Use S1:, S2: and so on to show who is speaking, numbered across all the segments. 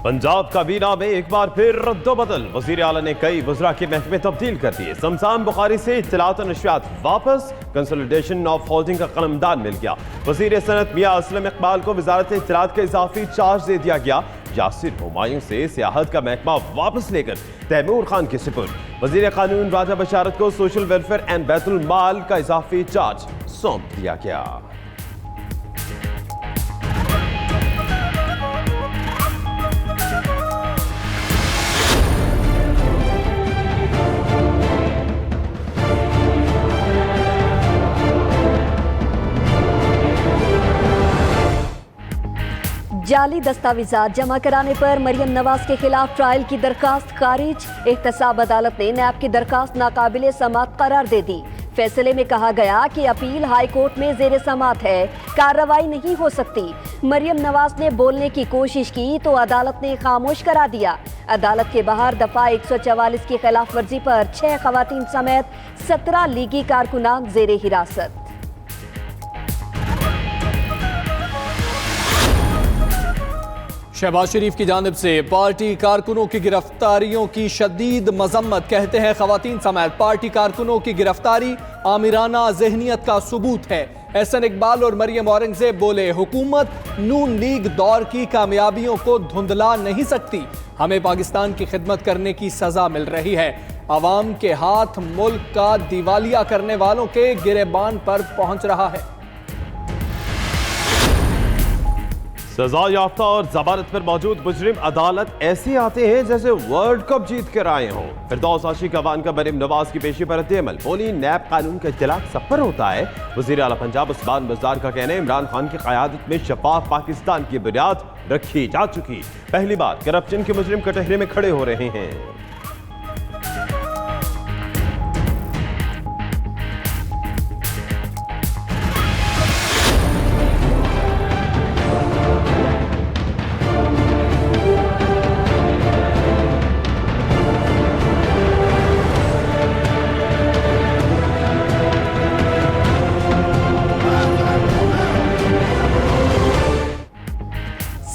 S1: पंजाब काबीना में एक बार फिर रद्दोबदल। वजीर आला ने कई वज़रा के महकमे तब्दील कर दिए। शमशान बुखारी से इत्तलात और नशरियात वापस। कंसोलिडेशन ऑफ होल्डिंग का कलमदान मिल गया। वजीर सनत मियां असलम इकबाल को वजारत इत्तलात का इजाफी चार्ज दे दिया गया। यासिर हुमायूं से सियाहत का महकमा वापस लेकर तैमूर खान के सुपुर्द। वजीर कानून राजा बशारत को सोशल वेलफेयर एंड बैतुल माल का इजाफी चार्ज सौंप दिया गया।
S2: जाली दस्तावेजात जमा कराने पर मरियम नवाज के खिलाफ ट्रायल की दरखास्त खारिज। एहतसाब अदालत ने नैब की दरखास्त नाकाबिले समात करार दे दी। फैसले में कहा गया कि अपील हाई कोर्ट में जेर समात है, कार्रवाई नहीं हो सकती। मरियम नवाज ने बोलने की कोशिश की तो अदालत ने खामोश करा दिया। अदालत के बाहर दफा 144 की खिलाफ वर्जी पर 6 खवातीन समेत 17 लीगी कारकुनान जेर हिरासत।
S3: शहबाज शरीफ की जानिब से पार्टी कारकुनों की गिरफ्तारियों की शदीद मजम्मत। कहते हैं खवातीन समेत पार्टी कारकुनों की गिरफ्तारी आमिराना जहनियत का सबूत है। एहसन इकबाल और मरियम औरंगजेब बोले, हुकूमत नून लीग दौर की कामयाबियों को धुंधला नहीं सकती। हमें पाकिस्तान की खिदमत करने की सजा मिल रही है। अवाम के हाथ मुल्क का दिवालिया करने वालों के गिरेबान पर पहुंच रहा है।
S1: सजा याफ्ता और जमानत पर मौजूद मुजरिम अदालत ऐसे आते हैं जैसे वर्ल्ड कप जीत कर आए हों। फिरदौस आशिक अवान का मरियम नवाज की पेशी पर रद्द-ए-अमल। बोली, नैब कानून का इत्तलाक सब पर होता है। वजीर आला पंजाब उस्मान बज़दार का कहना है, इमरान खान की क़यादत में शफाफ पाकिस्तान की बुनियाद रखी जा चुकी। पहली बार करप्शन के मुजरिम कटहरे में खड़े हो रहे हैं।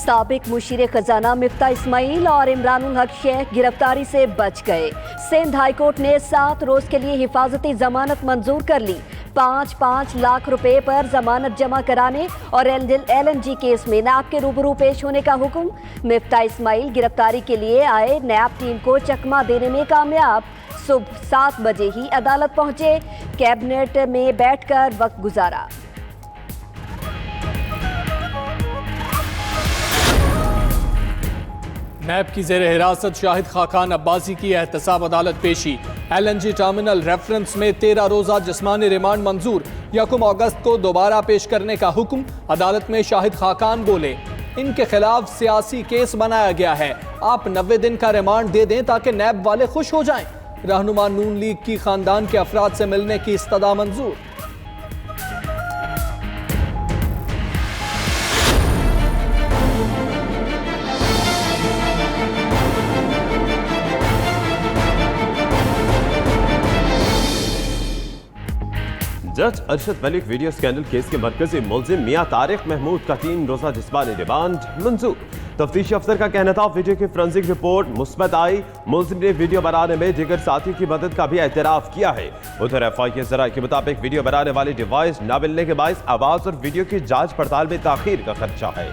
S2: साबिक मुशीर खजाना मिफ्ता इस्माइल और इमरानुल हक शेख गिरफ्तारी से बच गए। सिंध हाईकोर्ट ने 7 रोज के लिए हिफाजती जमानत मंजूर कर ली। 5-5 लाख रुपए पर जमानत जमा कराने और LNG केस में नैब के रूबरू पेश होने का हुक्म। मिफ्ता इस्माइल गिरफ्तारी के लिए आए नैब टीम को चकमा देने में कामयाब। सुबह 7 बजे ही अदालत पहुंचे, कैबिनेट में बैठकर वक्त गुजारा।
S3: नैब की जेर हिरासत शाहिद खाकान अब्बासी की एहतसाब अदालत पेशी। LNG टर्मिनल रेफरेंस में 13 रोजा जिस्मानी रिमांड मंजूर। 1 अगस्त को दोबारा पेश करने का हुक्म। अदालत में शाहिद खाकान बोले, इनके खिलाफ सियासी केस बनाया गया है। आप 90 दिन का रिमांड दे दें ताकि नैब वाले खुश हो जाएं। रहनुमा नून लीग की खानदान के अफराद से मिलने की इस्तदा मंजूर।
S1: जज Arshad Malik video scandal case के मरकजी मुलजिम मियां तारिक महमूद का 3 रोजा जिस्मानी रिमांड मंजूर। तफ्तीशी अफसर का कहना था, वीडियो की फोरेंसिक रिपोर्ट मुस्बत आई। मुलजिम ने वीडियो बनाने में दिगर साथी की मदद का भी एतराफ किया है। उधर FI के जराये के मुताबिक वीडियो बनाने वाली डिवाइस न मिलने के बायस आवाज और वीडियो की जांच पड़ताल में ताखीर का खर्चा है।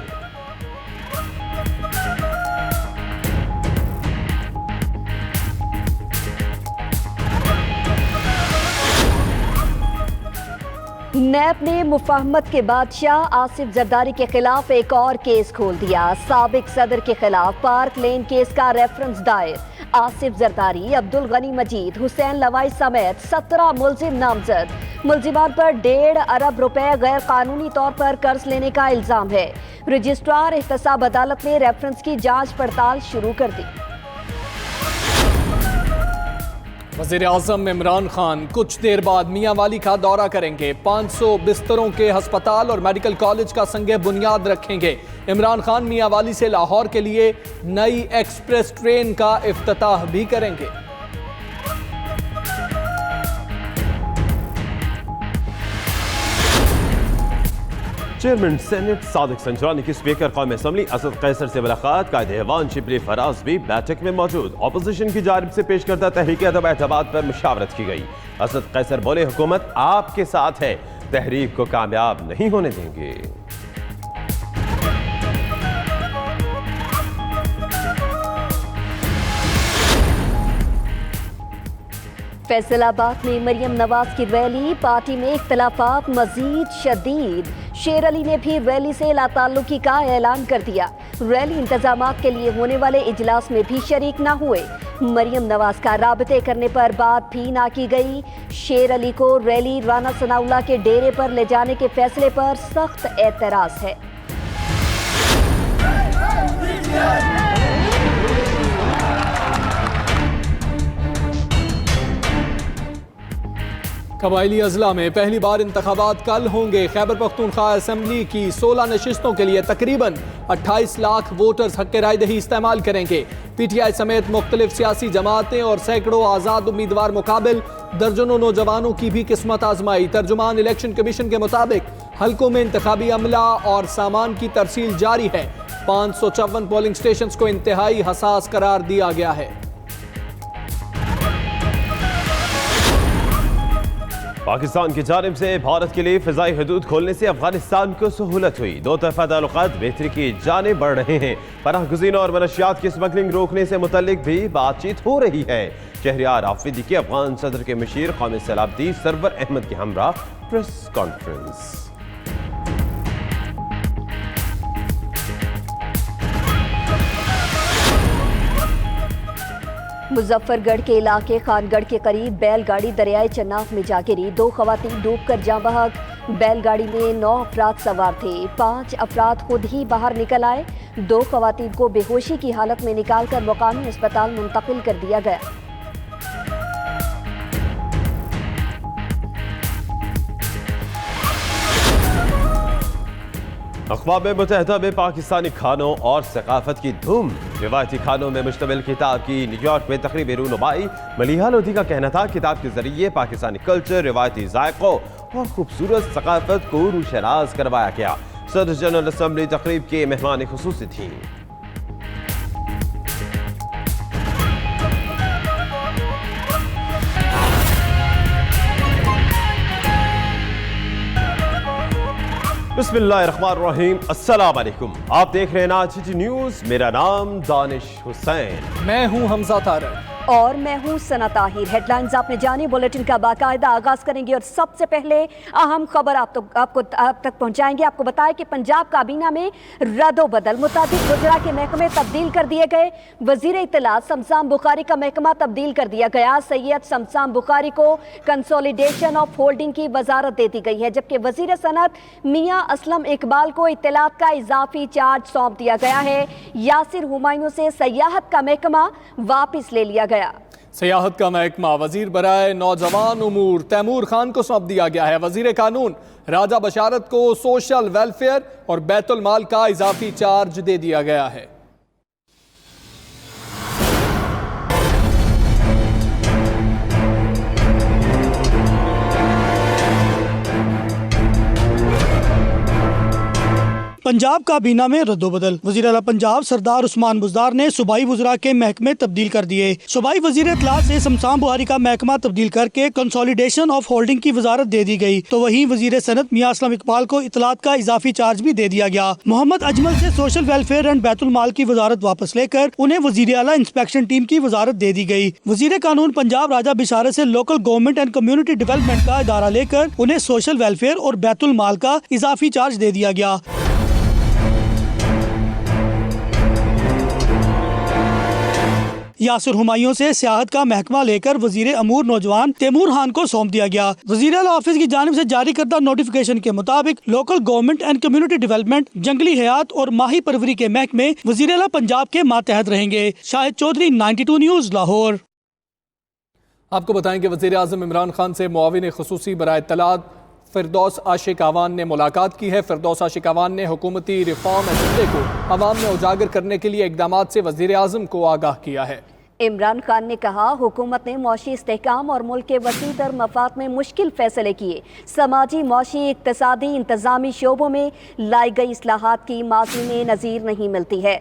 S2: नैब ने मुफाहमत के बादशाह आसिफ जरदारी के खिलाफ एक और केस खोल दिया। साबिक सदर के खिलाफ पार्क लेन केस का रेफरेंस दायर। आसिफ जरदारी, अब्दुल गनी मजीद, हुसैन लवाई समेत 17 मुलजिम नामजद। मुलजिमान पर 1.5 अरब रुपए गैर कानूनी तौर पर कर्ज लेने का इल्जाम है। रजिस्ट्रार एहतसाब अदालत ने रेफरेंस की जांच पड़ताल शुरू कर दी।
S3: वज़ीर आज़म इमरान खान कुछ देर बाद मियांवाली का दौरा करेंगे। 500 बिस्तरों के हस्पताल और मेडिकल कॉलेज का संगे बुनियाद रखेंगे। इमरान खान मियांवाली से लाहौर के लिए नई एक्सप्रेस ट्रेन का इफ्तिताह भी करेंगे।
S1: चेयरमैन सेनेट सादिक संजरानी की स्पीकर कौमी असम्बली असद कैसर से मुलाकात। कायदे ऐवान शिबली फराज भी बैठक में मौजूद। अपोजिशन की जानिब से पेश करदा तहरीक अदब एतमाद पर मुशावरत की गई। असद कैसर बोले, हुकूमत आपके साथ है, तहरीक को कामयाब नहीं होने देंगे।
S2: फैसलाबाद में मरियम नवाज की रैली, पार्टी में इख्तलाफात मजीद शदीद। शेर अली ने भी रैली से लाताल्लुकी का ऐलान कर दिया। रैली इंतजामात के लिए होने वाले इजलास में भी शरीक न हुए। मरियम नवाज का राबते करने पर बात भी ना की गई। शेर अली को रैली राना सनाउल्लाह के डेरे पर ले जाने के फैसले पर सख्त एतराज है।
S3: कबायली अजला में पहली बार इंतखाबात कल होंगे। खैबर पख्तूनख्वा असम्बली की 16 नशिस्तों के लिए तकरीबन 28 लाख वोटर्स हक राय दही इस्तेमाल करेंगे। PTI समेत मुख्तलिफ सियासी जमातें और सैकड़ों आज़ाद उम्मीदवार मुकाबिल, दर्जनों नौजवानों की भी किस्मत आजमाई। तर्जुमान इलेक्शन कमीशन के मुताबिक हल्कों में इंतखाबी अमला और सामान की तरसील जारी है। 554 पोलिंग स्टेशन को इंतहाई हसास करार दिया गया है।
S1: पाकिस्तान की जानिब से भारत के लिए फ़िज़ाई हदूद खोलने से अफगानिस्तान को सहूलत हुई। दो तरफ़ा ताल्लुकात बेहतरी की जानिब बढ़ रहे हैं। पनाह गुज़ीनों और मनशियात की स्मगलिंग रोकने से मुतल्लिक भी बातचीत हो रही है। शहरियार आफरीदी के अफगान सदर के मशीर कौमी सलामती सरवर अहमद के हमरा प्रेस कॉन्फ्रेंस।
S2: मुजफ्फरगढ़ के इलाके खानगढ़ के करीब बैलगाड़ी दरियाए चन्नाव में जा गिरी। 2 खवातीन डूबकर जाँ बहक। बैलगाड़ी में 9 अफराद सवार थे। 5 अफराद खुद ही बाहर निकल आए। 2 खवातीन को बेहोशी की हालत में निकालकर मुकामी अस्पताल मुंतकिल कर दिया गया।
S1: अक़वाम मुत्तहिदा में पाकिस्तानी खानों और सकाफत की धूम। रिवायती खानों में मुश्तमिल किताब की न्यूयॉर्क में तकरीबी रूनुमाई। मलिहा लोधी का कहना था, किताब के जरिए पाकिस्तानी कल्चर, रिवायती जायकों और खूबसूरत सकाफत को रूशनास करवाया गया। सदर जनरल असम्बली तकरीब के मेहमान खुसूसी थी। बिस्मिल्लाहिर्रहमानिर्रहीम, अस्सलाम वालेकुम। आप देख रहे हैं आज न्यूज़। मेरा नाम दानिश हुसैन।
S3: मैं हूं हमजा तारक
S2: और मैं हूं सना ताहिर। हेडलाइंस आपने जानी, बुलेटिन का बाकायदा आगाज करेंगे और सबसे पहले अहम खबर आप तक पहुंचाएंगे। आपको बताएं कि पंजाब काबीना में रद्दोबदल, मुताबिक गुजरा के महकमे तब्दील कर दिए गए। वजीर इत्तलात शमशान बुखारी का महकमा तब्दील कर दिया गया। सैयद शमशान बुखारी को कंसोलिडेशन ऑफ होल्डिंग की वजारत दे दी गई है, जबकि वजीर सनत मियां असलम इकबाल को इत्तलात का इजाफी चार्ज सौंप दिया गया है। यासिर हुमायूं से सयाहत का महकमा वापिस ले लिया गया।
S3: सयाहत का महकमा वजीर बराए नौजवान उमूर तैमूर खान को सौंप दिया गया है। वजीर कानून राजा बशारत को सोशल वेलफेयर और बैतुल माल का इजाफी चार्ज दे दिया गया है।
S4: पंजाब काबीना में रद्दोबदल। वज़ीर आला पंजाब सरदार उस्मान बुज़दार ने सूबाई वज़रा के महकमे तब्दील कर दिए। सूबाई वज़ीर इत्तलात से शमशान बुखारी का महकमा तब्दील करके कंसोलिडेशन ऑफ होल्डिंग की वजारत दे दी गई, तो वहीं वज़ीर सनत मियां असलम इकबाल को इत्तलात का इजाफी चार्ज भी दे दिया गया। मोहम्मद अजमल से सोशल वेलफेयर एंड बैतुल माल की वजारत वापस लेकर उन्हें वज़ीर आला इंस्पेक्शन टीम की वजारत दे दी गई। वज़ीर कानून पंजाब राजा बशारत से local government and community development का इदारा लेकर उन्हें सोशल वेलफेयर और बैतुल माल का इजाफी चार्ज दे दिया गया। यासिर हुमायूं से सियाहत का महकमा लेकर वजीर अमूर नौजवान तैमूर खान को सौंप दिया गया। वजीर आला ऑफिस की जानिब से जारी करदा नोटिफिकेशन के मुताबिक local government and community development, जंगली हयात और माही परवरी के महकमे वजीर आला पंजाब के मातहत रहेंगे। शाहिद चौधरी, 92 न्यूज़, लाहौर।
S3: आपको बताएं कि वज़ीर आज़म इमरान खान से मुआविन ख़ुसूसी बराए इत्तलात फिरदौस आशिक आवान ने मुलाकात की है। फिरदौस आशिक आवान ने हुकूमती रिफॉर्म एजेंडे को अवाम में उजागर करने के लिए इक़दामात से वज़ीर आज़म को आगाह किया है।
S2: इमरान खान ने कहा, हुकूमत ने मौशी इस्तेहकाम और मुल्क के वसी तर मफाद में मुश्किल फैसले किए। समाजी, मौशी, इक्तसादी, इंतजामी शोबों में लाई गई इस्लाहात की माजी में नज़ीर नहीं मिलती है।